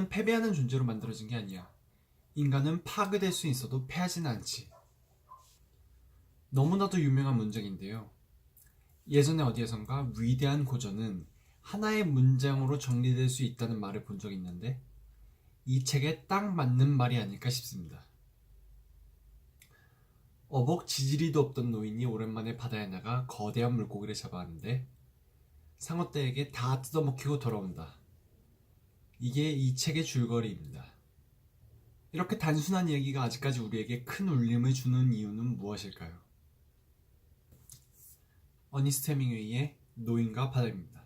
인간은 패배하는 존재로 만들어진 게 아니야. 인간은 파괴될 수 있어도 패하지는 않지. 너무나도 유명한 문장인데요. 예전에 어디에선가 위대한 고전은 하나의 문장으로 정리될 수 있다는 말을 본 적이 있는데 이 책에 딱 맞는 말이 아닐까 싶습니다. 어복 지지리도 없던 노인이 오랜만에 바다에 나가 거대한 물고기를 잡아왔는데 상어떼에게 다 뜯어먹히고 돌아온다. 이게 이 책의 줄거리입니다. 이렇게 단순한 이야기가 아직까지 우리에게 큰 울림을 주는 이유는 무엇일까요? 어니스트 해밍웨이의 노인과 바다입니다.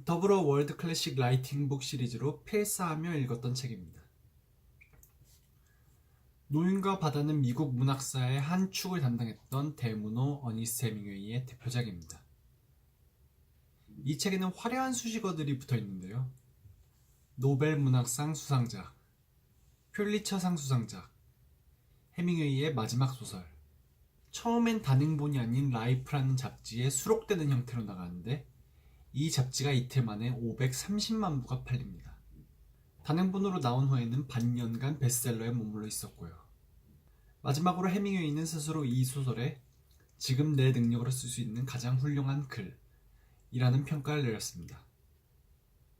더불어 월드 클래식 라이팅북 시리즈로 필사하며 읽었던 책입니다. 노인과 바다는 미국 문학사의 한 축을 담당했던 대문호 어니스트 해밍웨이의 대표작입니다. 이 책에는 화려한 수식어들이 붙어 있는데요. 노벨 문학상 수상작, 퓰리처상 수상작, 해밍웨이의 마지막 소설, 처음엔 단행본이 아닌 라이프라는 잡지에 수록되는 형태로 나가는데 이 잡지가 이틀 만에 530만 부가 팔립니다. 단행본으로 나온 후에는 반년간 베스트셀러에 머물러 있었고요. 마지막으로 해밍웨이는 스스로 이 소설에 지금 내 능력으로 쓸 수 있는 가장 훌륭한 글이라는 평가를 내렸습니다.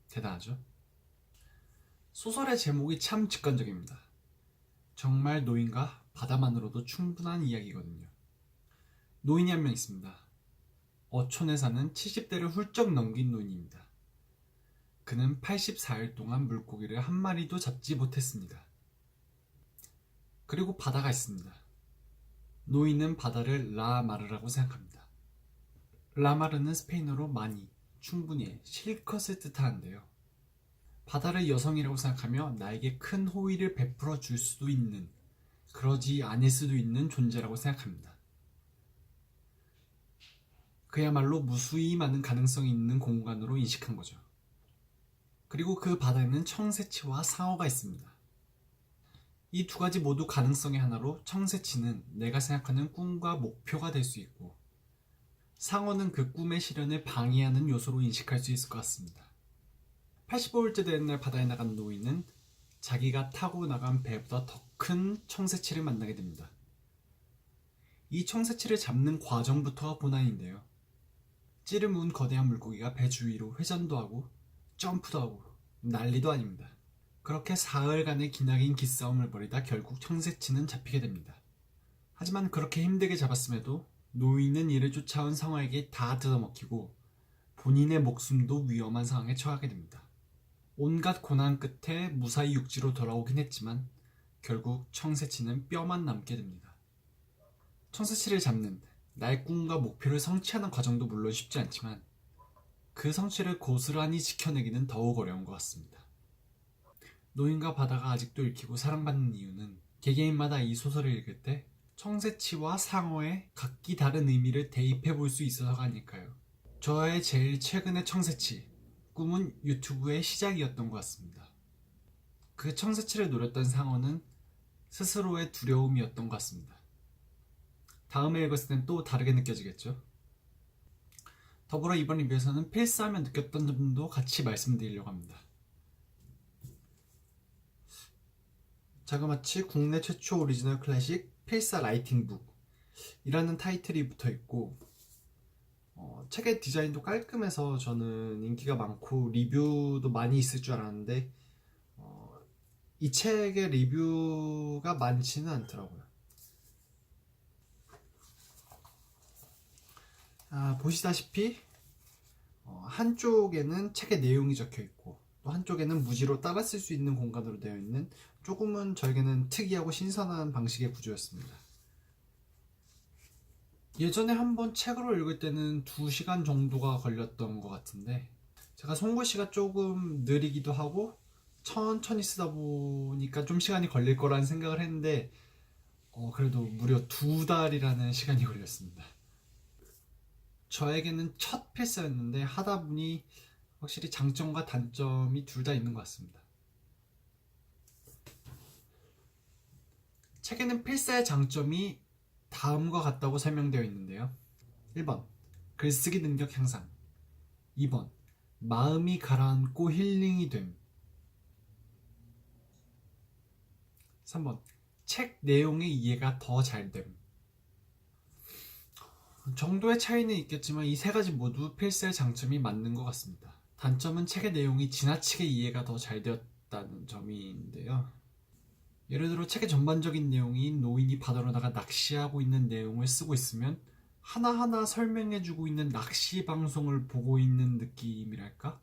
대단하죠? 소설의 제목이 참 직관적입니다. 정말 노인과 바다만으로도 충분한 이야기거든요. 노인이 한 명 있습니다. 어촌에 사는 70대를 훌쩍 넘긴 노인입니다. 그는 84일 동안 물고기를 한 마리도 잡지 못했습니다. 그리고 바다가 있습니다. 노인은 바다를 라마르라고 생각합니다. 라마르는 스페인어로 많이, 충분히, 실컷을 뜻하는데요. 바다를 여성이라고 생각하며 나에게 큰 호의를 베풀어 줄 수도 있는, 그러지 않을 수도 있는 존재라고 생각합니다. 그야말로 무수히 많은 가능성이 있는 공간으로 인식한 거죠. 그리고 그 바다에는 청새치와 상어가 있습니다. 이 두 가지 모두 가능성의 하나로 청새치는 내가 생각하는 꿈과 목표가 될 수 있고 상어는 그 꿈의 실현을 방해하는 요소로 인식할 수 있을 것 같습니다. 85일째 되는 날 바다에 나간 노인은 자기가 타고 나간 배보다 더 큰 청새치를 만나게 됩니다. 이 청새치를 잡는 과정부터가 고난인데요. 찌를 문 거대한 물고기가 배 주위로 회전도 하고 점프도 하고 난리도 아닙니다. 그렇게 사흘간의 기나긴 기싸움을 벌이다 결국 청새치는 잡히게 됩니다. 하지만 그렇게 힘들게 잡았음에도 노인은 이를 쫓아온 상어에게 다 뜯어먹히고 본인의 목숨도 위험한 상황에 처하게 됩니다. 온갖 고난 끝에 무사히 육지로 돌아오긴 했지만 결국 청새치는 뼈만 남게 됩니다. 청새치를 잡는 나의 꿈과 목표를 성취하는 과정도 물론 쉽지 않지만 그 성취를 고스란히 지켜내기는 더욱 어려운 것 같습니다. 노인과 바다가 아직도 읽히고 사랑받는 이유는 개개인마다 이 소설을 읽을 때 청새치와 상어의 각기 다른 의미를 대입해 볼 수 있어서가 아닐까요? 저의 제일 최근의 청새치 꿈은 유튜브의 시작이었던 것 같습니다. 그 청새치를 노렸던 상어는 스스로의 두려움이었던 것 같습니다. 다음에 읽었을 땐 또 다르게 느껴지겠죠? 더불어 이번 리뷰에서는 필사하며 느꼈던 점도 같이 말씀드리려고 합니다. 자그마치 국내 최초 오리지널 클래식 필사 라이팅북 이라는 타이틀이 붙어있고 책의 디자인도 깔끔해서 저는 인기가 많고 리뷰도 많이 있을 줄 알았는데 이 책의 리뷰가 많지는 않더라고요. 보시다시피 한쪽에는 책의 내용이 적혀있고 또 한쪽에는 무지로 따라 쓸 수 있는 공간으로 되어 있는 조금은 저에게는 특이하고 신선한 방식의 구조였습니다. 예전에 한번 책으로 읽을 때는 2시간 정도가 걸렸던 것 같은데 제가 손글씨가 조금 느리기도 하고 천천히 쓰다 보니까 좀 시간이 걸릴 거라는 생각을 했는데 그래도 무려 2달이라는 시간이 걸렸습니다. 저에게는 첫 필사였는데 하다 보니 확실히 장점과 단점이 둘 다 있는 것 같습니다. 책에는 필사의 장점이 다음과 같다고 설명되어 있는데요. 1번 글쓰기 능력 향상, 2번 마음이 가라앉고 힐링이 됨. 3번. 책 내용의 이해가 더 잘 됨. 정도의 차이는 있겠지만 이 세 가지 모두 필사의 장점이 맞는 것 같습니다. 단점은 책의 내용이 지나치게 이해가 더 잘 되었다는 점인데요. 예를 들어 책의 전반적인 내용이 노인이 바다로 나가 낚시하고 있는 내용을 쓰고 있으면 하나하나 설명해주고 있는 낚시 방송을 보고 있는 느낌이랄까?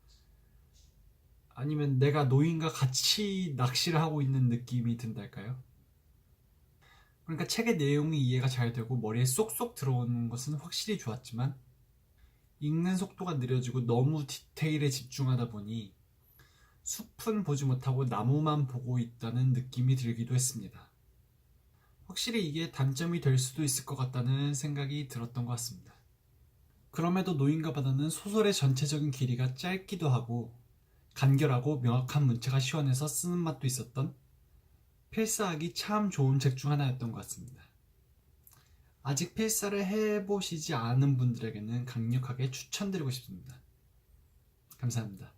아니면 내가 노인과 같이 낚시를 하고 있는 느낌이 든달까요? 그러니까 책의 내용이 이해가 잘 되고 머리에 쏙쏙 들어오는 것은 확실히 좋았지만 읽는 속도가 느려지고 너무 디테일에 집중하다 보니 숲은 보지 못하고 나무만 보고 있다는 느낌이 들기도 했습니다. 확실히 이게 단점이 될 수도 있을 것 같다는 생각이 들었던 것 같습니다. 그럼에도 노인과 바다는 소설의 전체적인 길이가 짧기도 하고 간결하고 명확한 문체가 시원해서 쓰는 맛도 있었던 필사하기 참 좋은 책 중 하나였던 것 같습니다. 아직 필사를 해보시지 않은 분들에게는 강력하게 추천드리고 싶습니다. 감사합니다.